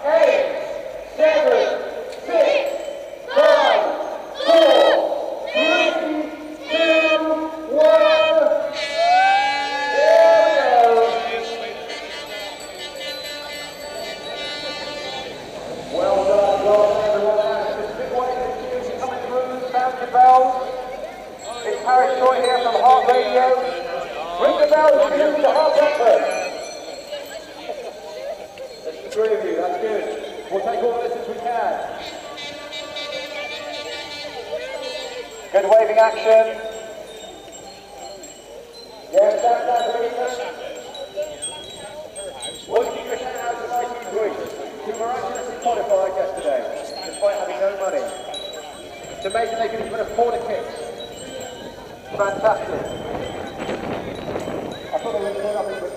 8, 7, 6, 5, 4, 3, 2, 1. Here we go. Well done, everyone. There's a big one in the queue coming through. Sound your bells. It's Harris Troy here from Heart Radio. Ring the bells and give the Heart Breakfast. That's the three of you, that's good. We'll take all this as we can. Good waving action. Yes, that's Lisa. Well, keep your shout out to Mighty Greece, who miraculously qualified yesterday, despite having no money. It's amazing they can even afford a kit. Fantastic. I thought they were going to do nothing but